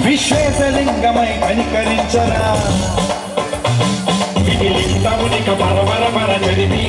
విశ్వేశలింగమై కనికరించరా విలింగమునిక పరమర చదివి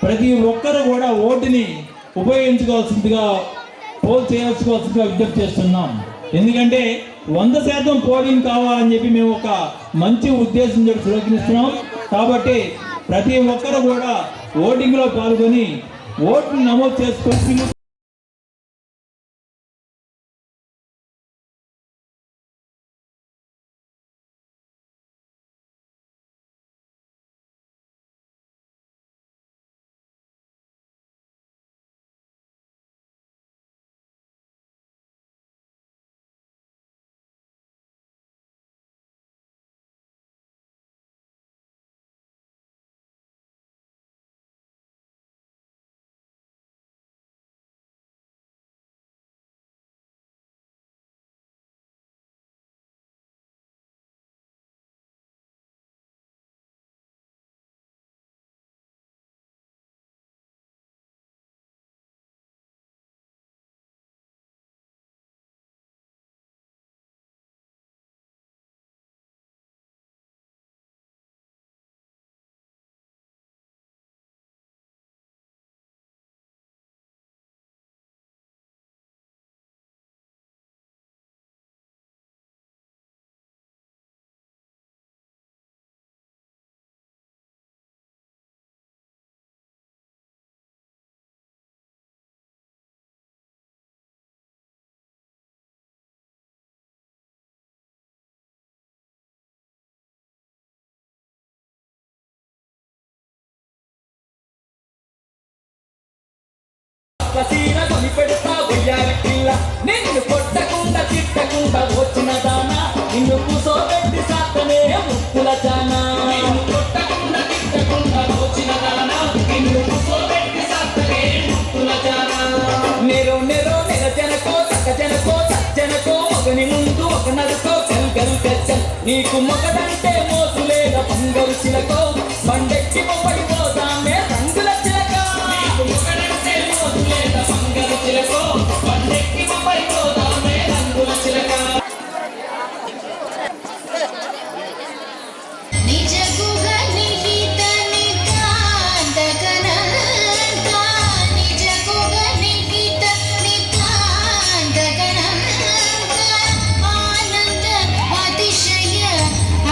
ప్రతి ఒక్కరు కూడా ఓటుని ఉపయోగించుకోవాల్సిందిగా పోల్ చేయాల్సుకోవాల్సిందిగా విజ్ఞప్తి చేస్తున్నాం. ఎందుకంటే 100% పోలింగ్ కావాలని చెప్పి మేము ఒక మంచి ఉద్దేశం చెప్పి సురక్షిస్తున్నాం. కాబట్టి ప్రతి ఒక్కరు కూడా ఓటింగ్లో పాల్గొని ఓటును నమోదు చేసుకొని సీర కొని పెడతా ఉయ్యారి పిల్ల నిన్ను కొట్టకుండా తిట్టకుండా వచ్చిన దానా నిన్ను కూసోబెట్టి సాత్తనే ముక్కుల జానా నిన్ను కొట్టకుండా తిట్టకుండా వచ్చిన దానా నిన్ను కూసోబెట్టి సాత్తనే ముక్కుల జానా నెరో నెరో నెర జనకో సక జనకో సజ్జనకో ఒకని ముందు ఒక నడుకో కల్గరు తెచ్చల్ నీకు మొగదంటే మోసులేద బంగారు చిలకో బండెక్కి పడిపోతామే రంగుల చిలక నీకు మొగదంటే మోసులేద బంగారు చిలకో బండెక్కి పడిపోతామే రంగుల చిలక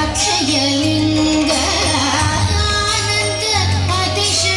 అక్షయలింగ ఆనంద అతిశయ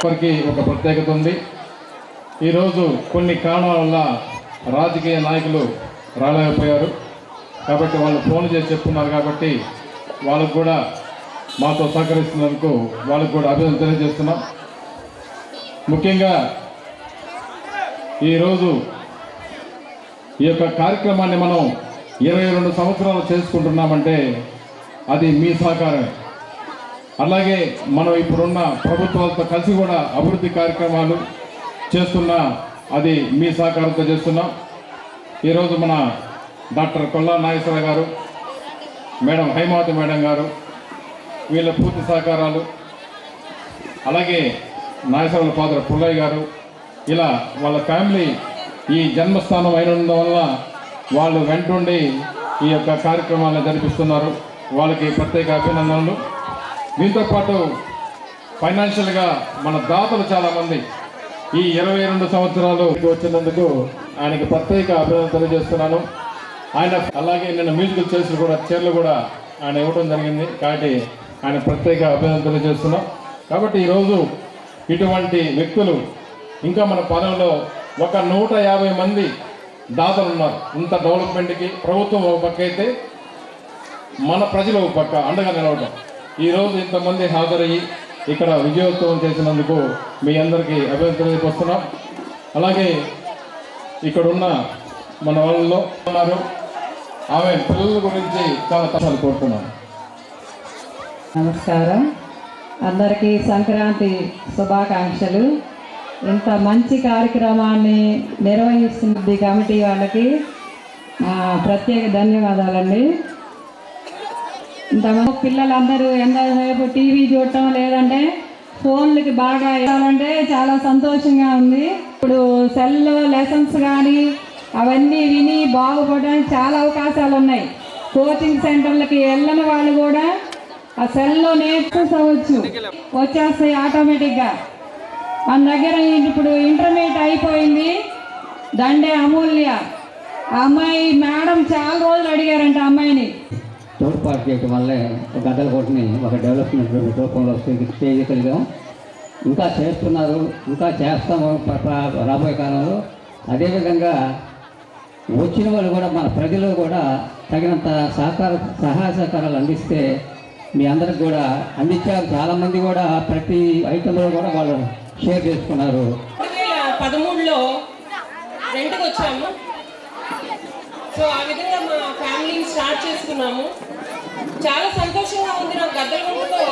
వారికి ఒక ప్రత్యేకత ఉంది. ఈరోజు కొన్ని కారణాల వల్ల రాజకీయ నాయకులు రాలేకపోయారు కాబట్టి వాళ్ళు ఫోన్ చేసి చెప్తున్నారు కాబట్టి వాళ్ళకు కూడా మాతో సహకరిస్తున్నందుకు వాళ్ళకు కూడా అభినందన తెలియజేస్తున్నాం. ముఖ్యంగా ఈరోజు ఈ యొక్క కార్యక్రమాన్ని మనం 22 సంవత్సరాలు చేసుకుంటున్నామంటే అది మీ సహకారమే. అలాగే మనం ఇప్పుడున్న ప్రభుత్వాలతో కలిసి కూడా అభివృద్ధి కార్యక్రమాలు చేస్తున్నా అది మీ సహకారంతో చేస్తున్నాం. ఈరోజు మన డాక్టర్ కొల్లా నాగేశ్వర గారు, మేడం హైమావతి మేడం గారు, వీళ్ళ పూర్తి సహకారాలు, అలాగే నాగేశ్వర ఫాదర్ పుల్లయ్య గారు, ఇలా వాళ్ళ ఫ్యామిలీ ఈ జన్మస్థానం అయినందువల్ల వాళ్ళు వెంటుండి ఈ యొక్క కార్యక్రమాలను జరిపిస్తున్నారు. వాళ్ళకి ప్రత్యేక అభినందనలు. దీంతో పాటు ఫైనాన్షియల్గా మన దాతలు చాలామంది ఈ 22 సంవత్సరాలు వచ్చినందుకు ఆయనకి ప్రత్యేక అభినందన తెలియజేస్తున్నాను. ఆయన అలాగే నిన్న మ్యూజికల్ చైర్స్ కూడా చైర్లు కూడా ఆయన ఇవ్వడం జరిగింది కాబట్టి ఆయన ప్రత్యేక అభినందన తెలియజేస్తున్నాం. కాబట్టి ఈరోజు ఇటువంటి వ్యక్తులు ఇంకా మన పాలనలో ఒక 150 మంది దాతలు ఉన్నారు. ఇంత డెవలప్మెంట్కి ప్రభుత్వం ఒక పక్క అయితే మన ప్రజలు ఒక పక్క అండగా నిలవడం. ఈరోజు ఇంతమంది హాజరయ్యి ఇక్కడ విజయోత్సవం చేసినందుకు మీ అందరికీ అభినందన తెలియజేస్తున్నాం. అలాగే ఇక్కడున్న మన వాళ్ళలో ఉన్నారు, ఆమె పిల్లల గురించి చాలా కష్టాలు కోరుతున్నాను. నమస్కారం, అందరికీ సంక్రాంతి శుభాకాంక్షలు. ఇంత మంచి కార్యక్రమాన్ని నిర్వహిస్తుంది కమిటీ వాళ్ళకి ప్రత్యేక ధన్యవాదాలండి. ఇంతమంది పిల్లలందరూ ఎంతసేపు టీవీ చూడటం లేదంటే ఫోన్లకి బాగా ఇవ్వాలంటే చాలా సంతోషంగా ఉంది. ఇప్పుడు సెల్లో లెసన్స్ కానీ అవన్నీ విని బాగుపడడానికి చాలా అవకాశాలు ఉన్నాయి. కోచింగ్ సెంటర్లకి వెళ్ళని వాళ్ళు కూడా ఆ సెల్లో నేర్చుకోవచ్చు, వచ్చేస్తాయి ఆటోమేటిక్గా. మన దగ్గర ఇప్పుడు ఇంటర్మీడియట్ అయిపోయింది, దండే అమూల్య ఆ అమ్మాయి మేడం చాలా రోజులు అడిగారంట అమ్మాయిని. తోడ్పాటు చేయడం వల్లే గద్దలకోటని ఒక డెవలప్మెంట్ రూపంలో చేయగలిగాం. ఇంకా చేస్తున్నారు, ఇంకా చేస్తాము రాబోయే కాలంలో. అదేవిధంగా వచ్చిన వాళ్ళు కూడా మన ప్రజలు కూడా తగినంత సహాయ సహకారాలు అందిస్తే మీ అందరికి కూడా అందించారు. చాలామంది కూడా ప్రతి ఐటెంలో కూడా వాళ్ళు షేర్ చేసుకున్నారు. 2013లో రెంట్కి వచ్చాము. సో ఆ విధంగా మా ఫ్యామిలీని స్టార్ట్ చేసుకున్నాము. చాలా సంతోషంగా ఉంది. నాకు గద్దలగుంటతో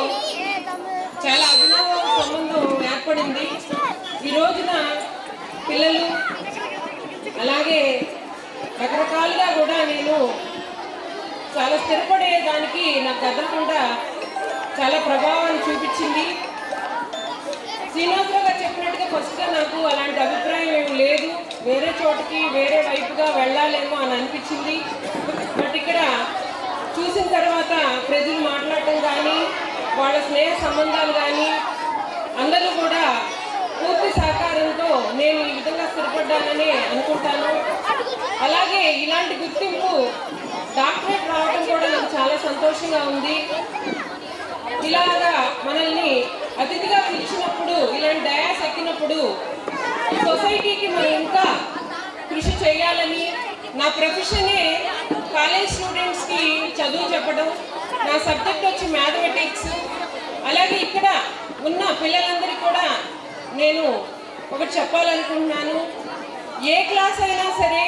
చాలా అభినవ సంబంధం ఏర్పడింది. ఈ రోజున పిల్లలు అలాగే రకరకాలుగా కూడా నేను చాలా స్థిరపడేదానికి నాకు గద్దలగుంట చాలా ప్రభావాన్ని చూపించింది. శ్రీనివాసరావు గారు చెప్పినట్టుగా ఫస్ట్గా నాకు అలాంటి అభిప్రాయం ఏమి లేదు, వేరే చోటుకి వేరే వైపుగా వెళ్ళాలేమో అని అనిపించింది. బట్ ఇక్కడ చూసిన తర్వాత ప్రజలు మాట్లాడటం కానీ వాళ్ళ స్నేహ సంబంధాలు కానీ అందరూ కూడా పూర్తి సహకారంతో నేను ఈ విధంగా స్థిరపడ్డానని అనుకుంటాను. అలాగే ఇలాంటి గుర్తింపు డాక్టరేట్ రావడం కూడా నాకు చాలా సంతోషంగా ఉంది. ఇలాగా మనల్ని అతిథిగా పిలిచినప్పుడు, ఇలాంటి డయాస్ ఎక్కినప్పుడు సొసైటీకి మనం ఇంకా కృషి చేయాలని, నా ప్రొఫెషనే కాలేజ్ స్టూడెంట్స్కి చదువు చెప్పడం, నా సబ్జెక్ట్ వచ్చి మ్యాథమెటిక్స్. అలాగే ఇక్కడ ఉన్న పిల్లలందరికీ కూడా నేను ఒకటి చెప్పాలనుకుంటున్నాను. ఏ క్లాస్ అయినా సరే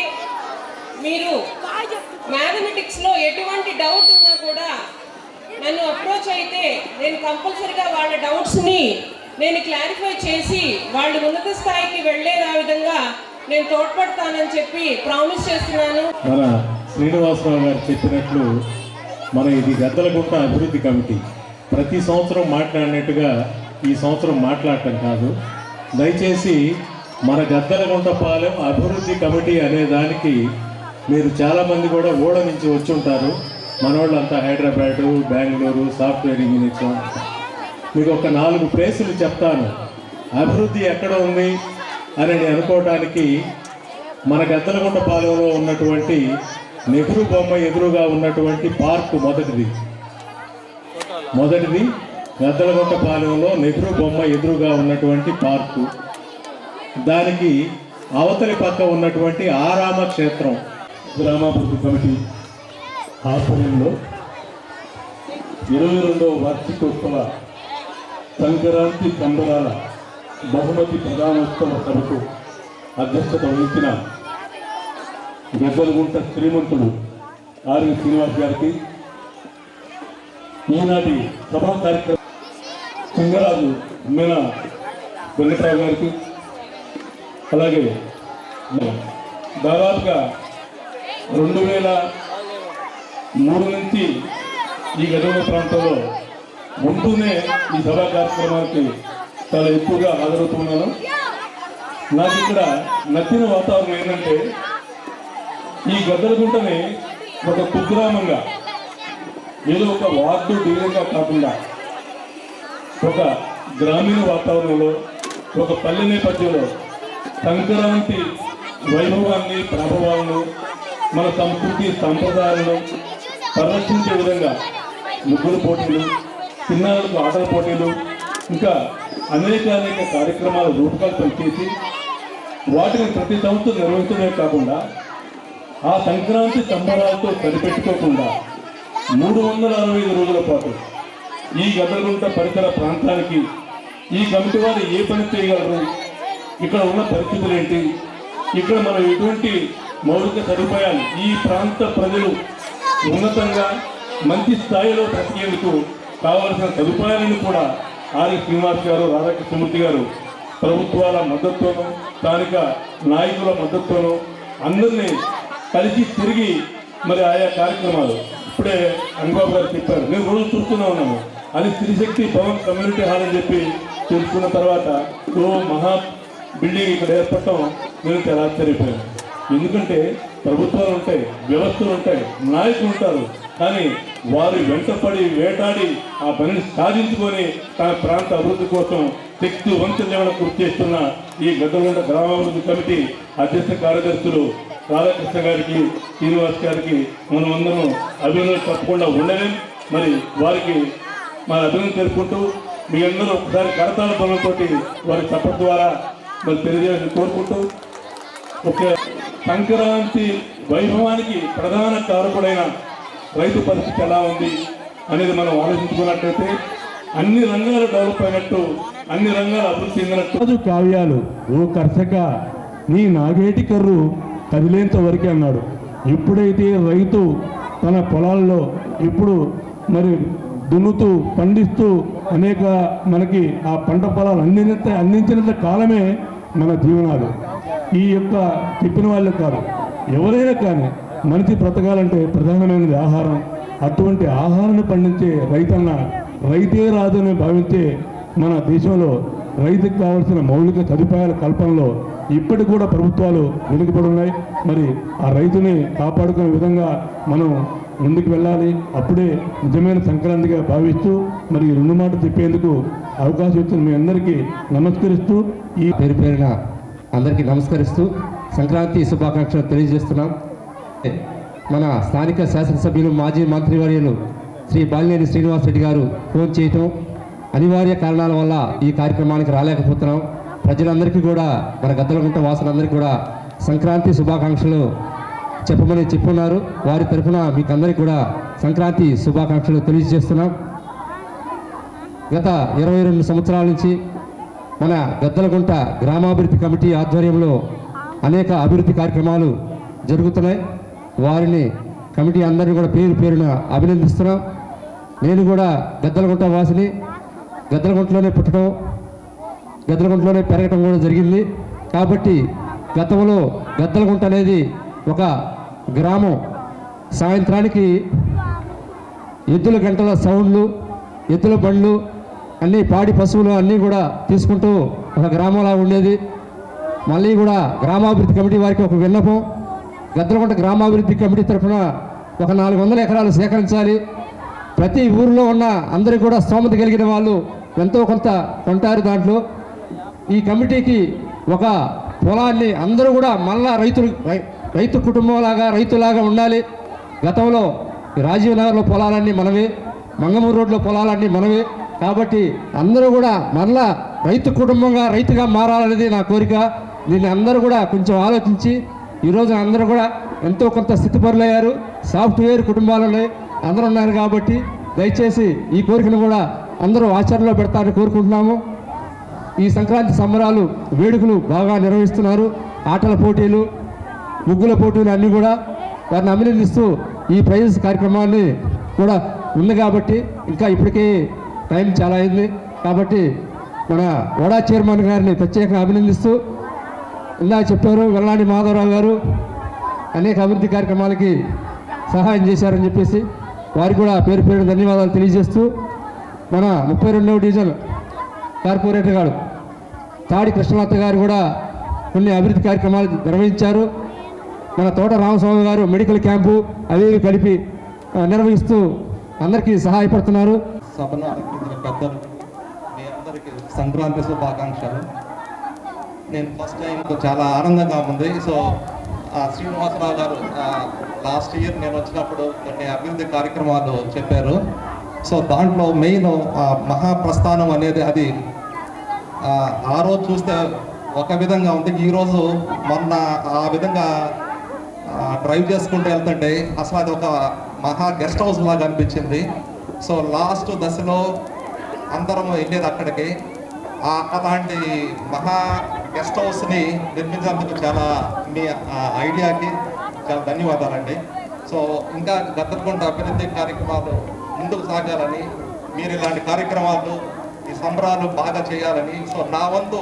మీరు మ్యాథమెటిక్స్లో ఎటువంటి డౌట్ ఉన్నా కూడా నన్ను అప్రోచ్ అయితే నేను కంపల్సరిగా వాళ్ళ డౌట్స్ని నేను క్లారిఫై చేసి వాళ్ళు ఉన్నత స్థాయికి వెళ్ళేలా విధంగా నేను తోడ్పడతానని చెప్పి ప్రామిస్ చేస్తున్నాను. మన శ్రీనివాసరావు గారు చెప్పినట్లు మన ఇది గద్దలగుంట అభివృద్ధి కమిటీ ప్రతి సంవత్సరం మాట్లాడినట్టుగా ఈ సంవత్సరం మాట్లాడటం కాదు. దయచేసి మన గద్దలగుంట పాలెం అభివృద్ధి కమిటీ అనే దానికి మీరు చాలామంది కూడా ఊళ్ళ నుంచి వచ్చి ఉంటారు. మనోళ్ళంతా హైదరాబాదు, బెంగళూరు సాఫ్ట్వేర్ ఇంజనీర్స్. మీకు ఒక 4 ప్లేసులు చెప్తాను. అభివృద్ధి ఎక్కడ ఉంది అని అనుకోవటానికి మన గద్దలగుంట పాలెంలో ఉన్నటువంటి నెహ్రూ బొమ్మ ఎదురుగా ఉన్నటువంటి పార్క్ మొదటిది. గద్దలగుంట పాలెంలో నెహ్రూ బొమ్మ ఎదురుగా ఉన్నటువంటి పార్కు, దానికి అవతలి పక్క ఉన్నటువంటి ఆరామ క్షేత్రం గ్రామాభివృద్ధి కమిటీ ఆధ్వర్యంలో 22వ వార్షికోత్సవ సంక్రాంతి సంబరాల బహుమతి ప్రధానోత్సవ సభకు అధ్యక్షత వహించిన గద్దలగుంట శ్రీమంతుడు ఆర్వి శ్రీనివాస్ గారికి, ఈనాటి సభా కార్యక్రమం సింగరాజు మీన వెంకటరావు గారికి, అలాగే దాదాపుగా 2003 నుంచి ఈ గదవ ప్రాంతంలో ఉంటూనే ఈ సభా కార్యక్రమానికి చాలా ఎక్కువగా హాజరవుతున్నాను. నాకు ఇక్కడ నచ్చిన వాతావరణం ఏంటంటే, ఈ గద్దలగుంటని ఒక కుగ్రామంగా, ఏదో ఒక వార్డు డివిజన్గా కాకుండా ఒక గ్రామీణ వాతావరణంలో, ఒక పల్లె నేపథ్యంలో సంక్రాంతి వైభవాన్ని, ప్రభావాలను, మన సంస్కృతి సంప్రదాయాలను పరిరక్షించే విధంగా ముగ్గుల పోటీలు, చిన్నారులకు ఆటల పోటీలు, ఇంకా అనేక కార్యక్రమాల రూపకల్పన చేసి వాటిని ప్రతి సంవత్సరం నిర్వహించడమే కాకుండా ఆ సంక్రాంతి సంబరాలతో సరిపెట్టుకోకుండా 365 రోజుల పాటు ఈ గద్దలగుంట పరిసర ప్రాంతానికి ఈ కమిటీ వారు ఏ పని చేయగలరు, ఇక్కడ ఉన్న పరిస్థితులు ఏంటి, ఇక్కడ మనం ఎటువంటి మౌలిక సదుపాయాలు, ఈ ప్రాంత ప్రజలు ఉన్నతంగా మంచి స్థాయిలో బ్రతికేందుకు కావలసిన సదుపాయాలను కూడా ఆర్వి శ్రీనివాస్ గారు, రాధాకృష్ణమూర్తి గారు ప్రభుత్వాల మద్దతుతోనూ స్థానిక నాయకుల మద్దతుతోనూ అందరినీ కలిసి తిరిగి మరి ఆయా కార్యక్రమాలు ఇప్పుడే అంగబాబు గారు చెప్పారు, నేను రోజు చూస్తూనే ఉన్నాను. అది త్రిశక్తి భవన్ కమ్యూనిటీ హాల్ అని చెప్పి తెలుసుకున్న తర్వాత మహా బిల్డింగ్ ఇక్కడ ఏర్పడటం నేను చాలా ఆశ్చర్యపోయాను. ఎందుకంటే ప్రభుత్వాలు ఉంటాయి, వ్యవస్థలు ఉంటాయి, నాయకులు ఉంటారు, కానీ వారు వెంటపడి వేటాడి ఆ పనిని సాధించుకొని తన ప్రాంత అభివృద్ధి కోసం శక్తి వంచన కృషి చేస్తున్న ఈ గద్దలగుంట గ్రామాభివృద్ధి కమిటీ అధ్యక్ష కార్యదర్శులు రాధాకృష్ణ గారికి, శ్రీనివాస్ గారికి మనమందరం అభినందనలు తప్పకుండా ఉండలేం. మరి వారికి మన అభినందన తెలుపుకుంటూ మీ అందరూ ఒకసారి కరతాళ పనులతోటి వారి చప్పటి ద్వారా మరి తెలియజేయాలని కోరుకుంటూ, ఒక సంక్రాంతి వైభవానికి ప్రధాన కారకుడైన రైతు పరిస్థితి ఎలా ఉంది అనేది మనం ఆలోచించుకున్నట్లయితే అన్ని రంగాలు డెవలప్ అయినట్టు, అన్ని రంగాలు అభివృద్ధి చెందినట్టు. కావ్యాలు ఓ కర్షక నీ నాగేటి కర్రు కదిలేంత వరకే అన్నాడు. ఎప్పుడైతే రైతు తన పొలాల్లో ఇప్పుడు మరి దున్నుతూ పండిస్తూ అనేక మనకి ఆ పంట పొలాలు అందించినంత కాలమే మన జీవనాలు. ఈ యొక్క చెప్పిన వాళ్ళే కాదు, ఎవరైనా కానీ మనిషి బ్రతకాలంటే ప్రధానమైనది ఆహారం. అటువంటి ఆహారాన్ని పండించే రైతన్న రైతే రాదని భావించే మన దేశంలో రైతుకు కావాల్సిన మౌలిక సదుపాయాల కల్పనలో ఇప్పటికి కూడా ప్రభుత్వాలు వెనుకబడి ఉన్నాయి. మరి ఆ రైతుని కాపాడుకునే విధంగా మనం ముందుకు వెళ్ళాలి. అప్పుడే నిజమైన సంక్రాంతిగా భావిస్తూ మరి ఈ 2 మాటలు చెప్పేందుకు అవకాశం ఇచ్చిన మీ అందరికీ నమస్కరిస్తూ ఈ పేరు పేరున అందరికీ నమస్కరిస్తూ సంక్రాంతి శుభాకాంక్షలు తెలియజేస్తున్నాం. మన స్థానిక శాసనసభ్యులు మాజీ మంత్రివర్యులు శ్రీ బాలినేని శ్రీనివాస్ రెడ్డి గారు ఫోన్ చేయటం అనివార్య కారణాల వల్ల ఈ కార్యక్రమానికి రాలేకపోతున్నాం. ప్రజలందరికీ కూడా, మన గద్దలగుంట వాసులందరికీ కూడా సంక్రాంతి శుభాకాంక్షలు చెప్పమని చెప్పున్నారు. వారి తరఫున మీకు అందరికీ కూడా సంక్రాంతి శుభాకాంక్షలు తెలియజేస్తున్నాం. గత 22 సంవత్సరాల నుంచి మన గద్దలగుంట గ్రామాభివృద్ధి కమిటీ ఆధ్వర్యంలో అనేక అభివృద్ధి కార్యక్రమాలు జరుగుతున్నాయి. వారిని కమిటీ అందరినీ కూడా పేరు పేరున అభినందిస్తున్నాం. నేను కూడా గద్దలగుంట వాసిని, గద్దలగుంటలోనే పుట్టడం, గద్దలగుంటలోనే పెరగటం కూడా జరిగింది. కాబట్టి గతంలో గద్దలగుంట అనేది ఒక గ్రామం. సాయంత్రానికి ఎద్దుల గంటల సౌండ్లు, ఎద్దుల బండ్లు, అన్నీ పాడి పశువులు అన్నీ కూడా తీసుకుంటూ ఒక గ్రామంలా ఉండేది. మళ్ళీ కూడా గ్రామాభివృద్ధి కమిటీ వారికి ఒక విన్నపం, గద్దలగుంట గ్రామాభివృద్ధి కమిటీ తరఫున ఒక 400 ఎకరాలు సేకరించాలి. ప్రతి ఊరిలో ఉన్న అందరికీ కూడా స్తోమత కలిగిన వాళ్ళు ఎంతో కొంత కొంటారు. దాంట్లో ఈ కమిటీకి ఒక పొలాన్ని అందరూ కూడా మళ్ళా రైతు కుటుంబంలాగా, రైతులాగా ఉండాలి. గతంలో రాజీవ్ నగర్లో పొలాలన్నీ మనవే, మంగమూరు రోడ్లో పొలాలన్నీ మనవే. కాబట్టి అందరూ కూడా మరలా రైతు కుటుంబంగా రైతుగా మారాలనేది నా కోరిక. దీన్ని అందరూ కూడా కొంచెం ఆలోచించి ఈరోజు అందరూ కూడా ఎంతో కొంత స్థితిపరులయ్యారు. సాఫ్ట్వేర్ కుటుంబాలలో అందరూ ఉన్నారు కాబట్టి దయచేసి ఈ కోరికను కూడా అందరూ ఆచరణలో పెడతారని కోరుకుంటున్నాము. ఈ సంక్రాంతి సంబరాలు వేడుకలు బాగా నిర్వహిస్తున్నారు. ఆటల పోటీలు, ముగ్గుల పోటీలు అన్నీ కూడా వారిని అభినందిస్తూ ఈ ప్రైజెస్ కార్యక్రమాన్ని కూడా ఉంది కాబట్టి ఇంకా ఇప్పటికే టైం చాలా అయింది కాబట్టి మన వడా చైర్మన్ గారిని ప్రత్యేకంగా అభినందిస్తూ, ఇందాక చెప్పారు వెల్లాడి మాధవరావు గారు అనేక అభివృద్ధి కార్యక్రమాలకి సహాయం చేశారని చెప్పేసి వారికి కూడా పేరు పేరు ధన్యవాదాలు తెలియజేస్తూ, మన 32వ డివిజన్ కార్పొరేటర్ గారు తాడి కృష్ణలత గారు కూడా కొన్ని అభివృద్ధి కార్యక్రమాలు నిర్వహించారు. మన తోట రామస్వామి గారు మెడికల్ క్యాంపు అవి కలిపి నిర్వహిస్తూ అందరికీ సహాయపడుతున్నారు. సభను అలంకరించిన పెద్దలు మీ అందరికీ సంక్రాంతి శుభాకాంక్షలు. నేను ఫస్ట్ టైం చాలా ఆనందంగా ఉంది. సో శ్రీనివాసరావు గారు లాస్ట్ ఇయర్ నేను వచ్చినప్పుడు కొన్ని అభివృద్ధి కార్యక్రమాలు చెప్పారు. సో దాంట్లో మెయిన్ మహాప్రస్థానం అనేది అది ఆ రోజు చూస్తే ఒక విధంగా ఉంది. ఈరోజు మొన్న ఆ విధంగా డ్రైవ్ చేసుకుంటూ వెళ్తుంటే అసలు అది ఒక మహా గెస్ట్ హౌస్ లాగా అనిపించింది. సో లాస్ట్ దశలో అందరం వెళ్ళేది అక్కడికి. అలాంటి మహా గెస్ట్ హౌస్ని నిర్మించేందుకు చాలా మీ ఐడియాకి చాలా ధన్యవాదాలండి. సో ఇంకా గద్దలకుంట అభివృద్ధి కార్యక్రమాలు ముందుకు సాగాలని, మీరు ఇలాంటి కార్యక్రమాలు ఈ సంబరాలు బాగా చేయాలని సో నా వంతు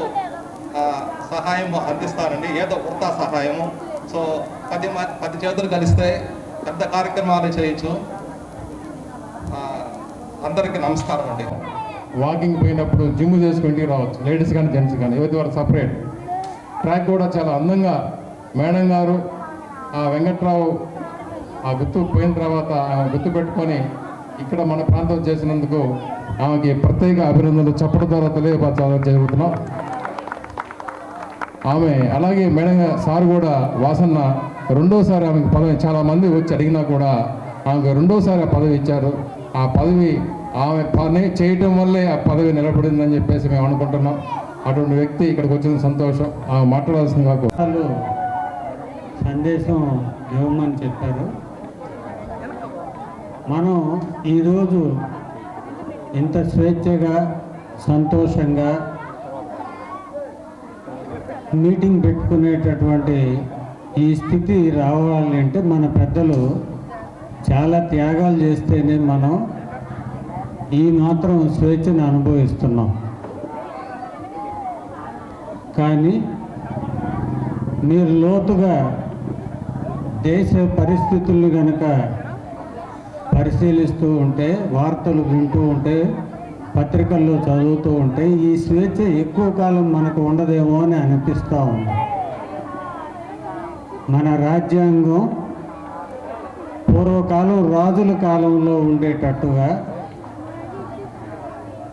సహాయం అందిస్తానండి, ఏదో వృత్తా సహాయము. సో 10 చేతులు కలిస్తే పెద్ద కార్యక్రమాలు చేయొచ్చు. అందరికీ నమస్కారం అండి. వాకింగ్ పోయినప్పుడు జిమ్ చేసుకుంటూ రావచ్చు, లేడీస్ కానీ జెంట్స్ కానీ, యువతి వారు సపరేట్. ట్రాక్ కూడా చాలా అందంగా మేడం గారు ఆ వెంకట్రావు ఆ గుర్తు పోయిన తర్వాత ఆమె గుర్తు పెట్టుకొని ఇక్కడ మన ప్రాంతం చేసినందుకు ఆమెకి ప్రత్యేక అభినందనలు చెప్పడం ద్వారా తెలియపరచాలని జరుగుతున్నాం. ఆమె అలాగే మేడం సార్ కూడా వాసన్న రెండోసారి ఆమెకు పదవి, చాలామంది వచ్చి అడిగినా కూడా ఆమెకు రెండోసారి ఆ పదవి ఇచ్చారు. ఆ పదవి ఆమె పని చేయటం వల్లే ఆ పదవి నిలబడిందని చెప్పేసి మేము అనుకుంటున్నాం. అటువంటి వ్యక్తి ఇక్కడికి వచ్చిన సంతోషం. ఆమె మాట్లాడాల్సిందిగా సందేశం ఇవ్వమని చెప్పారు. మనం ఈరోజు ఇంత స్వేచ్ఛగా సంతోషంగా మీటింగ్ పెట్టుకునేటటువంటి ఈ స్థితి రావాలి అంటే మన పెద్దలు చాలా త్యాగాలు చేస్తేనే మనం ఈ మాత్రం స్వేచ్ఛను అనుభవిస్తున్నాం. కానీ మీరు లోతుగా దేశ పరిస్థితులను కనుక పరిశీలిస్తూ ఉంటే, వార్తలు వింటూ ఉంటే, పత్రికల్లో చదువుతూ ఉంటే ఈ స్వేచ్ఛ ఎక్కువ కాలం మనకు ఉండదేమో అని అనిపిస్తూ ఉంది. మన రాజ్యాంగం పూర్వకాలం రాజుల కాలంలో ఉండేటట్టుగా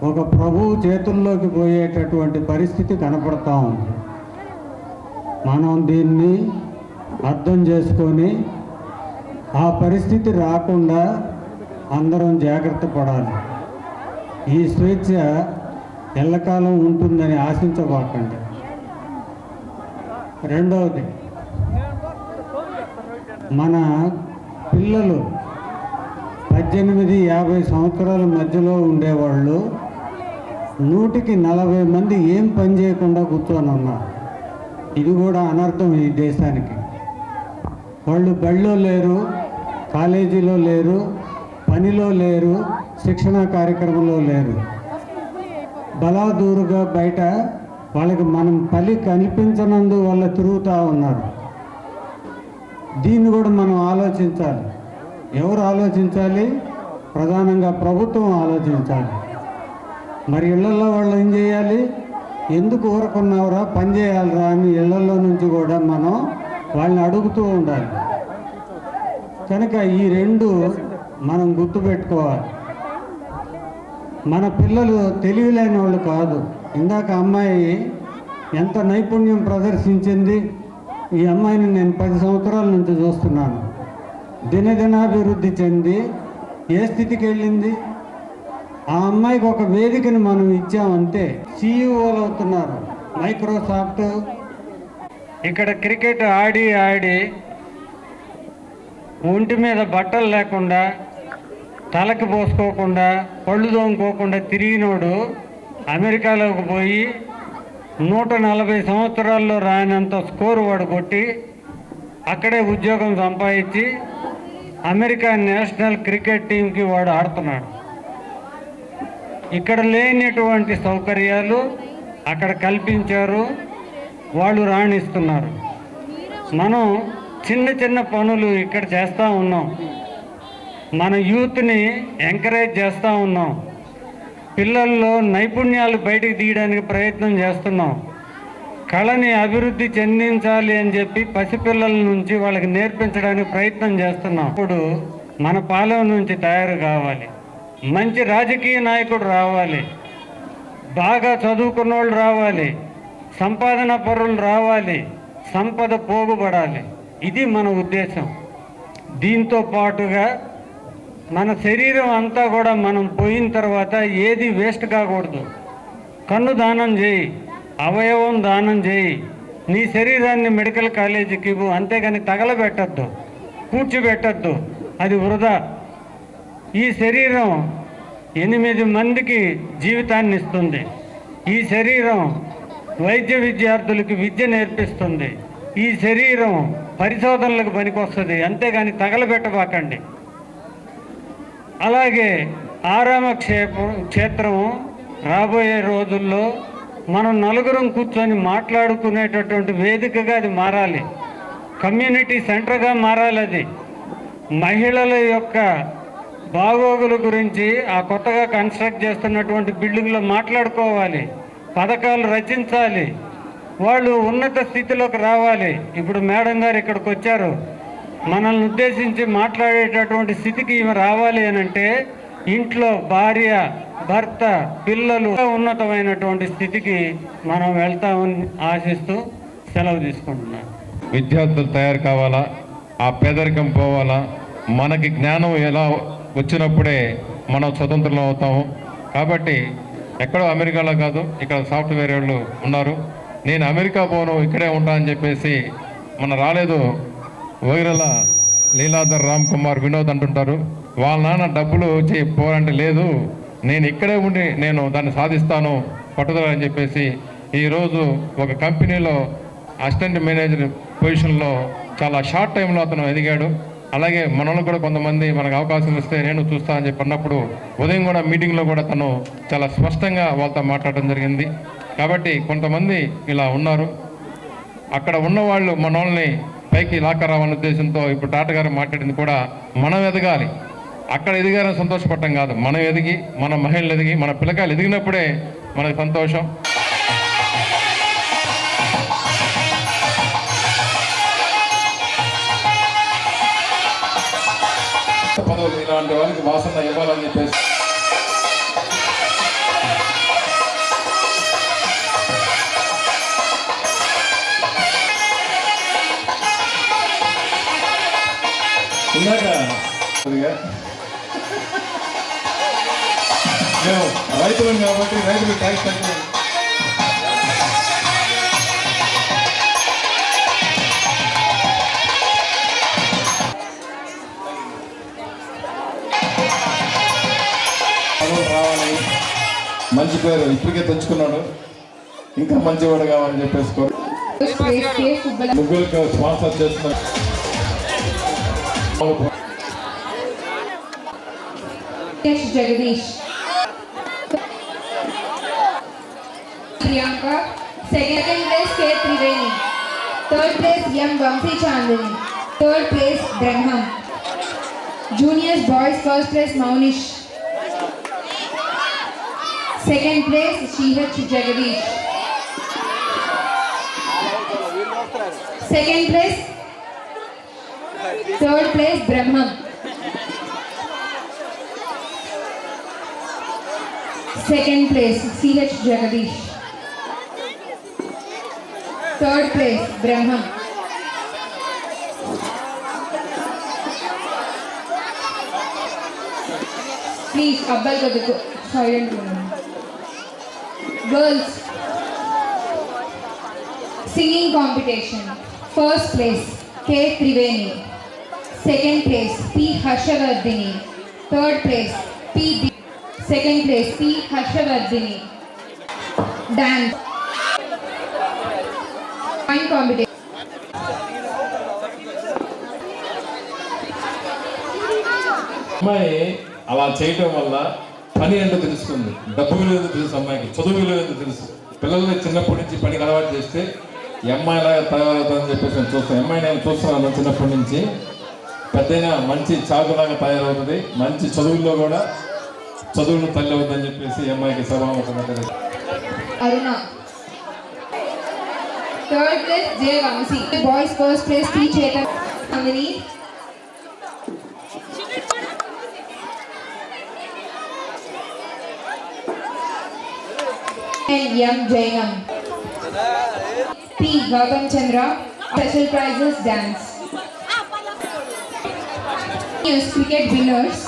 ఒక ప్రభువు చేతుల్లోకి పోయేటటువంటి పరిస్థితి కనపడతా ఉంది. మనం దీన్ని అర్థం చేసుకొని ఆ పరిస్థితి రాకుండా అందరం జాగ్రత్త పడాలి. ఈ స్వేచ్ఛ ఎల్లకాలం ఉంటుందని ఆశించబాకండి. రెండవది, మన పిల్లలు 18-50 సంవత్సరాల మధ్యలో ఉండేవాళ్ళు 100కి 40 మంది ఏం పని చేయకుండా కూర్చొని ఉన్నారు. ఇది కూడా అనర్థం ఈ దేశానికి. వాళ్ళు బడిలో లేరు, కాలేజీలో లేరు, పనిలో లేరు, శిక్షణా కార్యక్రమంలో లేరు. బలాదూరుగా బయట వాళ్ళకి మనం పని కనిపించనందు వల్ల తిరుగుతూ ఉన్నారు. దీన్ని కూడా మనం ఆలోచించాలి. ఎవరు ఆలోచించాలి? ప్రధానంగా ప్రభుత్వం ఆలోచించాలి. మరి ఇళ్లలో వాళ్ళు ఏం చేయాలి? ఎందుకు ఊరుకున్నావురా, పని చేయాలిరా అని ఇళ్లలో నుంచి కూడా మనం వాళ్ళని అడుగుతూ ఉండాలి. కనుక ఈ రెండు మనం గుర్తుపెట్టుకోవాలి. మన పిల్లలు తెలివిలేని వాళ్ళు కాదు. ఇందాక అమ్మాయి ఎంత నైపుణ్యం ప్రదర్శించింది. ఈ అమ్మాయిని నేను 10 సంవత్సరాల నుంచి చూస్తున్నాను. దినదినాభివృద్ధి చెంది ఏ స్థితికి వెళ్ళింది? ఆ అమ్మాయికి ఒక వేదికని మనం ఇచ్చామంటే సీఈఓలు అవుతున్నారు. మైక్రోసాఫ్ట్ ఇక్కడ క్రికెట్ ఆడి ఒంటి మీద బట్టలు లేకుండా, తలకి పోసుకోకుండా, పళ్ళు తోముకోకుండా తిరిగినోడు అమెరికాలోకి పోయి 140 సంవత్సరాల్లో రాయనంత స్కోరు వాడు కొట్టి అక్కడే ఉద్యోగం సంపాదించి అమెరికా నేషనల్ క్రికెట్ టీంకి వాడు ఆడుతున్నాడు. ఇక్కడ లేనటువంటి సౌకర్యాలు అక్కడ కల్పించారు, వాళ్ళు రాణిస్తున్నారు. మనం చిన్న చిన్న పనులు ఇక్కడ చేస్తూ ఉన్నాం. మన యూత్ని ఎంకరేజ్ చేస్తూ ఉన్నాం. పిల్లల్లో నైపుణ్యాలు బయటికి తీయడానికి ప్రయత్నం చేస్తున్నాం. కళని అభివృద్ధి చెందించాలి అని చెప్పి పసిపిల్లల నుంచి వాళ్ళకి నేర్పించడానికి ప్రయత్నం చేస్తున్నాం. ఇప్పుడు మన పాలెం నుంచి తయారు కావాలి, మంచి రాజకీయ నాయకుడు రావాలి, బాగా చదువుకున్న వాళ్ళు రావాలి, సంపాదన పరులు రావాలి, సంపద పోగుపడాలి. ఇది మన ఉద్దేశం. దీంతో పాటుగా మన శరీరం అంతా కూడా మనం పోయిన తర్వాత ఏది వేస్ట్ కాకూడదు. కన్ను దానం చేయి, అవయవం దానం చేయి, నీ శరీరాన్ని మెడికల్ కాలేజీకి ఇవ్వు, అంతేగాని తగలబెట్టద్దు, కూర్చోబెట్టద్దు, అది వృధా. ఈ శరీరం 8 మందికి జీవితాన్ని ఇస్తుంది. ఈ శరీరం వైద్య విద్యార్థులకు విద్య నేర్పిస్తుంది. ఈ శరీరం పరిశోధనలకు పనికొస్తుంది, అంతేగాని తగలబెట్టబాకండి. అలాగే ఆరామ క్షేత్రం రాబోయే రోజుల్లో మనం నలుగురం కూర్చొని మాట్లాడుకునేటటువంటి వేదికగా అది మారాలి. కమ్యూనిటీ సెంటర్గా మారాలి. అది మహిళల యొక్క బాగోగుల గురించి ఆ కొత్తగా కన్స్ట్రక్ట్ చేస్తున్నటువంటి బిల్డింగ్లో మాట్లాడుకోవాలి, పథకాలు రచించాలి, వాళ్ళు ఉన్నత స్థితిలోకి రావాలి. ఇప్పుడు మేడం గారు ఇక్కడికి వచ్చారు, మనల్ని ఉద్దేశించి మాట్లాడేటటువంటి స్థితికి ఈమె రావాలి అని అంటే ఇంట్లో భార్య, భర్త, పిల్లలు ఉన్నతమైనటువంటి స్థితికి మనం వెళ్తామని ఆశిస్తూ సెలవు తీసుకుంటున్నాను. విద్యార్థులు తయారు కావాలా, ఆ పేదరికం పోవాలా, మనకి జ్ఞానం ఎలా వచ్చినప్పుడే మనం స్వతంత్రం అవుతాము. కాబట్టి ఎక్కడో అమెరికాలో కాదు, ఇక్కడ సాఫ్ట్వేర్ వాళ్ళు ఉన్నారు. నేను అమెరికా పోను, ఇక్కడే ఉంటా అని చెప్పేసి మన రాలేదు వైరల లీలాధర్ రామ్ కుమార్ వినోద్ అంటుంటారు. వాళ్ళ నాన్న డబ్బులు వచ్చి పోరంటే లేదు, నేను ఇక్కడే ఉండి నేను దాన్ని సాధిస్తాను పట్టుదల అని చెప్పేసి ఈరోజు ఒక కంపెనీలో అసిస్టెంట్ మేనేజర్ పొజిషన్లో చాలా షార్ట్ టైంలో అతను ఎదిగాడు. అలాగే మనల్ని కూడా కొంతమంది మనకు అవకాశం ఇస్తే నేను చూస్తా అని చెప్పి అన్నప్పుడు ఉదయం కూడా మీటింగ్లో కూడా తను చాలా స్పష్టంగా వాళ్ళతో మాట్లాడడం జరిగింది. కాబట్టి కొంతమంది ఇలా ఉన్నారు. అక్కడ ఉన్నవాళ్ళు మన వాళ్ళని పైకి లాక్కరావన్న ఉద్దేశంతో ఇప్పుడు టాటా గారు మాట్లాడింది కూడా మనం ఎదగాలి. అక్కడ ఎదిగారని సంతోషపడటం కాదు, మనం ఎదిగి, మన మహిళలు ఎదిగి, మన పిల్లకాయలు ఎదిగినప్పుడే మనకు సంతోషం. పదవులు ఇలాంటి వాళ్ళకి వాసన ఇవ్వాలని చెప్పేసి ఇందాక మేము రైతులం కాబట్టి రైతులు ట్యాక్స్ తక్కువ. రావాలి, మంచి పేరు ఇప్పటికే తెచ్చుకున్నాడు, ఇంకా మంచివాడు కావాలని చెప్పేసుకో. ముగ్గురికి స్పాన్సర్ చేస్తున్నారు. Jagadish, Priyanka, second place K. Triveni, third place M. Vamsi Chandani, third place Brahman. Juniors boys first place Maunish, second place CH Jagadish, second place, third place Brahman. Second place CH Jagadish, third place Brahman. Please, Abbal Gaduko. silent women. Girls singing competition. First place K. Triveni. Second place P. Harshavardhini. Third place P. Second place P. Harshavardhini. Dance. Fine competition. అమ్మాయి అలా చేయటం వల్ల పని ఏంటో తెలుస్తుంది, డబ్బు విలువ ఏంటో తెలుసు, అమ్మాయికి చదువు విలువ ఏంటో తెలుసు. పిల్లల్ని చిన్నప్పటి నుంచి పనికి అలవాటు చేస్తే ఈ అమ్మాయిలాగా తయారవుతుందని చెప్పేసి నేను చూస్తాను. అమ్మాయి నేను చూస్తున్నాను చిన్నప్పటి నుంచి. పెద్దయినా మంచి చాకులాగా తయారవుతుంది, మంచి చదువుల్లో కూడా చదువులు తల్లి అవుతుందని చెప్పేసి ఈ అమ్మాయికి సభాముఖంగా తెలుసు. అరుణ. Third place J. Vamsi. Boys first place P. Chetan. Amini. And M. Jainam. P. Gautam Chandra. Special prizes dance. News cricket winners.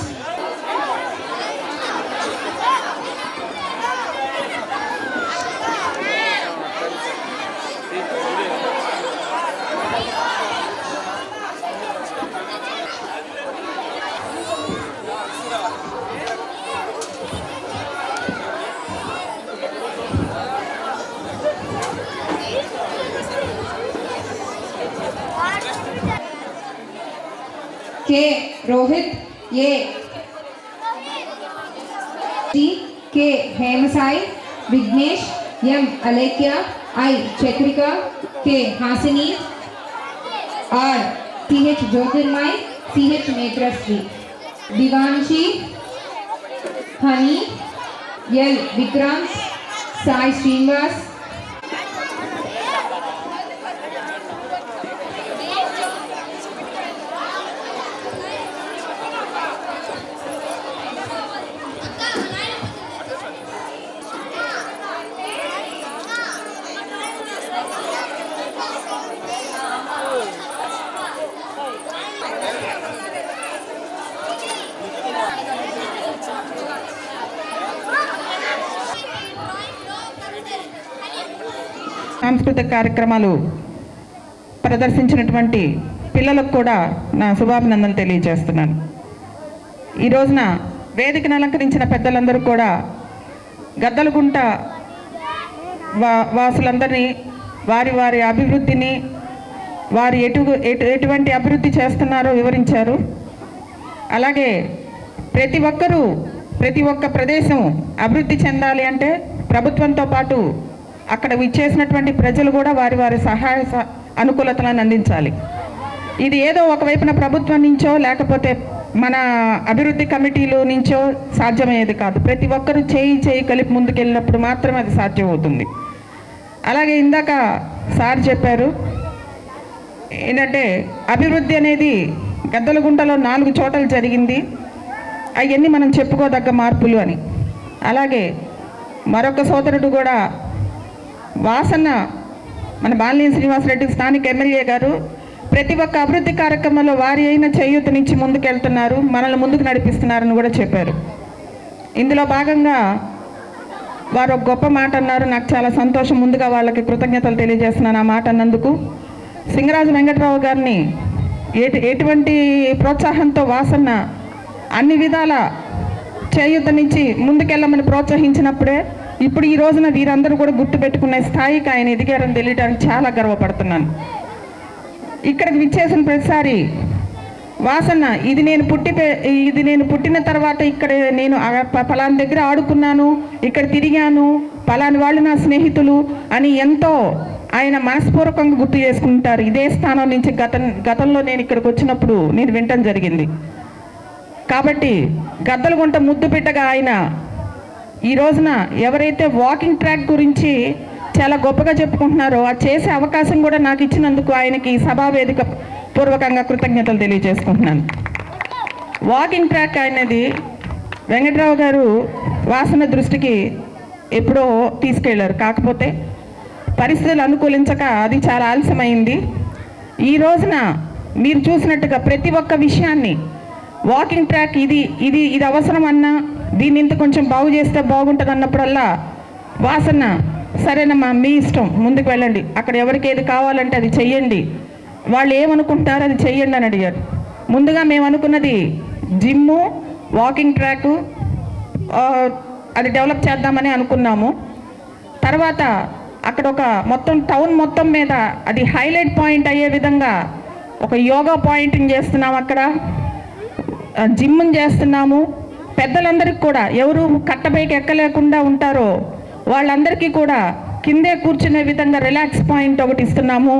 K. Rohit. A. T. K. Hemasai. Vignesh. M. Alekya. I. Chakrika. K. Hasini. R. T.H. Jyotirmay. C.H. Netrasri. Divanshi. Honey. L. Vikrant. Sai Srinivas. సాంస్కృతిక కార్యక్రమాలు ప్రదర్శించినటువంటి పిల్లలకు కూడా నా శుభాభినందనలు తెలియజేస్తున్నాను. ఈ రోజున వేదికను అలంకరించిన పెద్దలందరూ కూడా గద్దలగుంట వాసులందరినీ వారి వారి అభివృద్ధిని, వారు ఎటువంటి అభివృద్ధి చేస్తున్నారో వివరించారు. అలాగే ప్రతి ఒక్క ప్రదేశం అభివృద్ధి చెందాలి అంటే ప్రభుత్వంతో పాటు అక్కడ విచ్చేసినటువంటి ప్రజలు కూడా వారి వారి సహాయ అనుకూలతలను అందించాలి. ఇది ఏదో ఒకవైపున ప్రభుత్వం నుంచో లేకపోతే మన అభివృద్ధి కమిటీలు నుంచో సాధ్యమయ్యేది కాదు. ప్రతి ఒక్కరూ చేయి కలిపి ముందుకెళ్ళినప్పుడు మాత్రమే అది సాధ్యమవుతుంది. అలాగే ఇందాక సార్ చెప్పారు ఏంటంటే అభివృద్ధి అనేది గద్దలగుంటలో 4 చోట్ల జరిగింది, అవన్నీ మనం చెప్పుకోదగ్గ మార్పులు అని. అలాగే మరొక సోదరుడు కూడా వాసన్న మన బాలినేని శ్రీనివాసరెడ్డి స్థానిక ఎమ్మెల్యే గారు ప్రతి ఒక్క అభివృద్ధి కార్యక్రమంలో వారి అయిన చేయూతనిచ్చి ముందుకెళ్తున్నారు, మనల్ని ముందుకు నడిపిస్తున్నారని కూడా చెప్పారు. ఇందులో భాగంగా వారు ఒక గొప్ప మాట అన్నారు, నాకు చాలా సంతోషం. ముందుగా వాళ్ళకి కృతజ్ఞతలు తెలియజేస్తున్నాను ఆ మాట అన్నందుకు. సింగరాజు వెంకటరావు గారిని ఎటువంటి ప్రోత్సాహంతో వాసన్న అన్ని విధాల చేయూతనిచ్చి ముందుకెళ్ళమని ప్రోత్సహించినప్పుడే ఇప్పుడు ఈ రోజున వీరందరూ కూడా గుర్తుపెట్టుకునే స్థాయికి ఆయన ఎదిగారని తెలియడానికి చాలా గర్వపడుతున్నాను. ఇక్కడికి విచ్చేసిన ప్రతిసారి వాసన్న ఇది నేను పుట్టిన తర్వాత ఇక్కడ నేను పలాని దగ్గర ఆడుకున్నాను, ఇక్కడ తిరిగాను, పలాని వాళ్ళు నా స్నేహితులు అని ఎంతో ఆయన మనస్పూర్వకంగా గుర్తు చేసుకుంటారు. ఇదే స్థానం నుంచి గతంలో నేను ఇక్కడికి వచ్చినప్పుడు నేను వినటం జరిగింది. కాబట్టి గద్దలగుంట ముద్దు బిడ్డగా ఆయన ఈ రోజున ఎవరైతే వాకింగ్ ట్రాక్ గురించి చాలా గొప్పగా చెప్పుకుంటున్నారో అది చేసే అవకాశం కూడా నాకు ఇచ్చినందుకు ఆయనకి సభావేదిక పూర్వకంగా కృతజ్ఞతలు తెలియజేసుకుంటున్నాను. వాకింగ్ ట్రాక్ అనేది వెంకటరావు గారు వాసన దృష్టికి ఎప్పుడో తీసుకెళ్లారు, కాకపోతే పరిస్థితులు అనుకూలించక అది చాలా ఆలస్యమైంది. ఈ రోజున మీరు చూసినట్టుగా ప్రతి ఒక్క విషయాన్ని వాకింగ్ ట్రాక్ ఇది అవసరం అన్నా దీన్ని ఇంత కొంచెం బాగు చేస్తే బాగుంటుంది అన్నప్పుడల్లా వాసన సరేనమ్మా మీ ఇష్టం ముందుకు వెళ్ళండి, అక్కడ ఎవరికి ఏది కావాలంటే అది చెయ్యండి, వాళ్ళు ఏమనుకుంటారో అది చెయ్యండి అని అడిగారు. ముందుగా మేము అనుకున్నది జిమ్ము, వాకింగ్ ట్రాకు అది డెవలప్ చేద్దామని అనుకున్నాము. తర్వాత అక్కడ ఒక మొత్తం టౌన్ మొత్తం మీద అది హైలైట్ పాయింట్ అయ్యే విధంగా ఒక యోగా పాయింటింగ్ చేస్తున్నాము, అక్కడ జిమ్ని చేస్తున్నాము. పెద్దలందరికీ కూడా ఎవరు కట్టబైకి ఎక్కలేకుండా ఉంటారో వాళ్ళందరికీ కూడా కిందే కూర్చునే విధంగా రిలాక్స్ పాయింట్ ఒకటి ఇస్తున్నాము.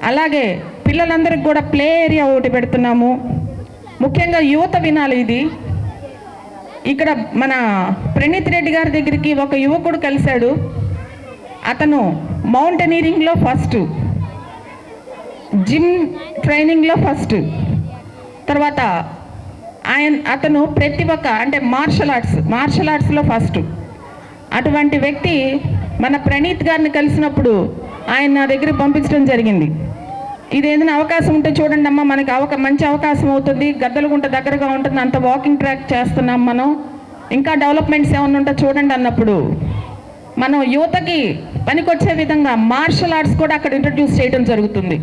అలాగే పిల్లలందరికీ కూడా ప్లే ఏరియా ఒకటి పెడుతున్నాము. ముఖ్యంగా యువత వినాలి ఇది. ఇక్కడ మన ప్రణీత్ రెడ్డి గారి దగ్గరికి ఒక యువకుడు కలిశాడు. అతను మౌంటైనీరింగ్లో ఫస్ట్, జిమ్ ట్రైనింగ్లో ఫస్ట్, తర్వాత అతను ప్రతి ఒక్క అంటే మార్షల్ ఆర్ట్స్లో ఫస్ట్. అటువంటి వ్యక్తి మన ప్రణీత్ గారిని కలిసినప్పుడు ఆయన నా దగ్గరికి పంపించడం జరిగింది. ఇది ఏదైనా అవకాశం ఉంటే చూడండి అమ్మా, మనకి మంచి అవకాశం అవుతుంది, గద్దలగుంట దగ్గరగా ఉంటుంది, అంత వాకింగ్ ట్రాక్ చేస్తున్నాం మనం, ఇంకా డెవలప్మెంట్స్ ఏమైనా ఉంటే చూడండి అన్నప్పుడు మనం యువతకి పనికొచ్చే విధంగా మార్షల్ ఆర్ట్స్ కూడా అక్కడ ఇంట్రడ్యూస్ చేయడం జరుగుతుంది.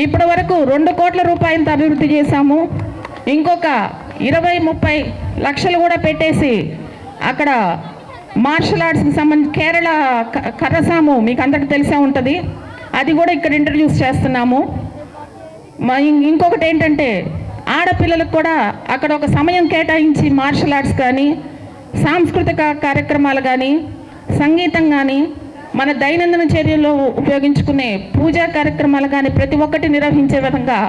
ఇప్పటి వరకు 2 కోట్ల రూపాయలతో అభివృద్ధి చేశాము. ఇంకొక 20-30 లక్షలు కూడా పెట్టేసి అక్కడ మార్షల్ ఆర్ట్స్కి సంబంధించి కేరళ కర్రసాము మీకు అందరికీ తెలిసే ఉంటుంది, అది కూడా ఇక్కడ ఇంట్రడ్యూస్ చేస్తున్నాము. ఇంకొకటి ఏంటంటే ఆడపిల్లలకు కూడా అక్కడ ఒక సమయం కేటాయించి మార్షల్ ఆర్ట్స్ కానీ, సాంస్కృతిక కార్యక్రమాలు కానీ, సంగీతం కానీ, మన దైనందిన చర్యల్లో ఉపయోగించుకునే పూజా కార్యక్రమాలు కానీ ప్రతి ఒక్కటి నిర్వహించే విధంగా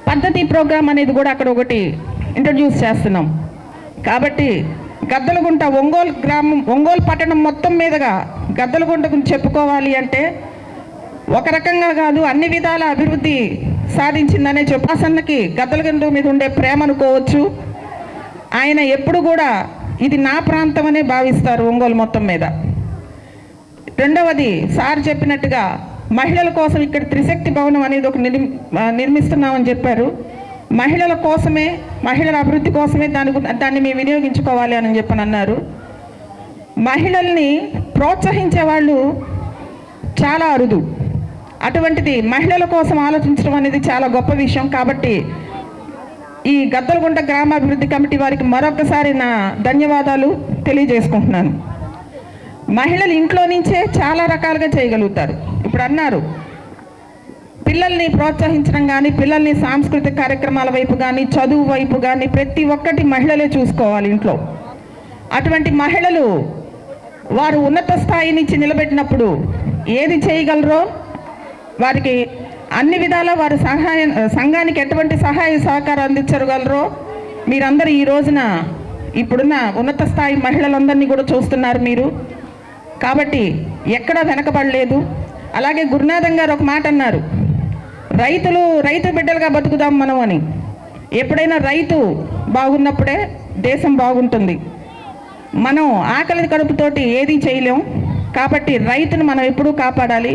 పద్ధతి ప్రోగ్రామ్ అనేది కూడా అక్కడ ఒకటి ఇంట్రడ్యూస్ చేస్తున్నాం. కాబట్టి గద్దలగుంట ఒంగోలు పట్టణం మొత్తం మీదుగా గద్దలగుంట గురించి చెప్పుకోవాలి అంటే ఒక రకంగా కాదు, అన్ని విధాల అభివృద్ధి సాధించిందనే చెప్పాసన్నకి గద్దలగుంట మీద ఉండే ప్రేమ అనుకోవచ్చు. ఆయన ఎప్పుడు కూడా ఇది నా ప్రాంతం అనే భావిస్తారు ఒంగోలు మొత్తం మీద. రెండవది సార్ చెప్పినట్టుగా మహిళల కోసం ఇక్కడ త్రిశక్తి భవనం అనేది ఒక నిర్మిస్తున్నామని చెప్పారు. మహిళల కోసమే, మహిళల అభివృద్ధి కోసమే దాన్ని మేము వినియోగించుకోవాలి అని చెప్పని అన్నారు. మహిళల్ని ప్రోత్సహించే వాళ్ళు చాలా అరుదు, అటువంటిది మహిళల కోసం ఆలోచించడం అనేది చాలా గొప్ప విషయం. కాబట్టి ఈ గద్దలగుంట గ్రామాభివృద్ధి కమిటీ వారికి మరొకసారి నా ధన్యవాదాలు తెలియజేసుకుంటున్నాను. మహిళలు ఇంట్లో నుంచే చాలా రకాలుగా చేయగలుగుతారు. ఇప్పుడు అన్నారు పిల్లల్ని ప్రోత్సహించడం కానీ, పిల్లల్ని సాంస్కృతిక కార్యక్రమాల వైపు కానీ, చదువు వైపు కానీ ప్రతి ఒక్కటి మహిళలే చూసుకోవాలి ఇంట్లో. అటువంటి మహిళలు వారు ఉన్నత స్థాయి నుంచి నిలబెట్టినప్పుడు ఏది చేయగలరో వారికి అన్ని విధాలా వారు సంఘానికి ఎటువంటి సహాయ సహకారం అందించగలరో మీరందరూ ఈ రోజున ఇప్పుడున్న ఉన్నత స్థాయి మహిళలందరినీ కూడా చూస్తున్నారు మీరు. కాబట్టి ఎక్కడా వెనకబడలేదు. అలాగే గురునాథం గారు ఒక మాట అన్నారు, రైతు బిడ్డలుగా బతుకుదాం మనం అని. ఎప్పుడైనా రైతు బాగున్నప్పుడే దేశం బాగుంటుంది. మనం ఆకలి కడుపుతోటి ఏది చేయలేం. కాబట్టి రైతును మనం ఎప్పుడూ కాపాడాలి.